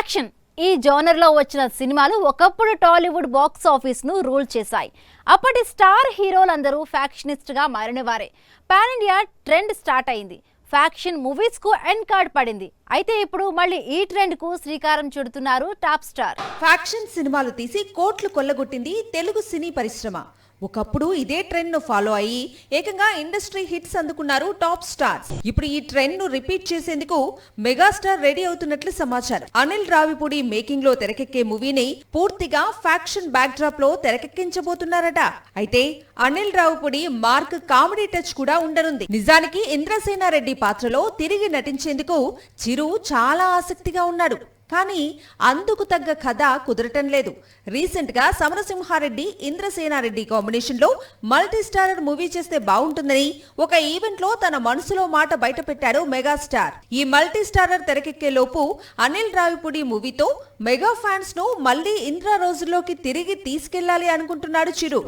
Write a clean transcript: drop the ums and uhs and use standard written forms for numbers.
Faction ఈ genre లో వచ్చిన సినిమాలు ఒకప్పుడు టాలీవుడ్ బాక్స్ ఆఫీస్ ను రూల్ చేశాయి. అప్పటి స్టార్ హీరోలందరూ ఫ్యాక్షనిస్ట్ గా మారినవారే. పాన్ ఇండియా ట్రెండ్ స్టార్ట్ అయింది. ఫ్యాక్షన్ మూవీస్ కు ఎండ్ కార్డ్ పడింది. అయితే ఇప్పుడు మళ్ళీ ఈ ట్రెండ్ కు శ్రీకారం చుడుతున్నారు టాప్ స్టార్. ఫ్యాక్షన్ సినిమాలు తీసి కోట్లు కొల్లగొట్టింది తెలుగు సినీ పరిశ్రమ. ఒకప్పుడు ఇదే ట్రెండ్ ను ఫాలో అయ్యి ఏకంగా ఇండస్ట్రీ హిట్స్ అందుకున్నారు టాప్ స్టార్స్. ఇప్పుడు ఈ ట్రెండ్ ను రిపీట్ చేసేందుకు మెగాస్టార్ రెడీ అవుతున్నట్లు సమాచారం. అనిల్ రావిపూడి మేకింగ్ లో తెరకెక్కే మూవీని పూర్తిగా ఫ్యాక్షన్ బ్యాక్ డ్రాప్ లో తెరకెక్కించబోతున్నారట. అయితే Anil Ravipudi mark comedy touch కూడా ఉండనుంది. నిజానికి ఇంద్రసేనారెడ్డి పాత్రలో తిరిగి నటించేందుకు చిరు చాలా ఆసక్తిగా ఉన్నాడు. కానీ అందుకు తగ్గ కథ కుదరటం లేదు. రీసెంట్ గా సమరసింహారెడ్డి ఇంద్రసేనారెడ్డి కాంబినేషన్ లో మల్టీ స్టారర్ మూవీ చేస్తే బాగుంటుందని ఒక ఈవెంట్ లో తన మనసులో మాట బయట పెట్టాడు మెగాస్టార్. ఈ మల్టీ స్టారర్ తెరకెక్కే లోపు అనిల్ రావిపూడి మూవీతో మెగా ఫ్యాన్స్ ను మళ్లీ ఇంద్ర రోజుల్లోకి తిరిగి తీసుకెళ్లాలి అనుకుంటున్నాడు చిరు.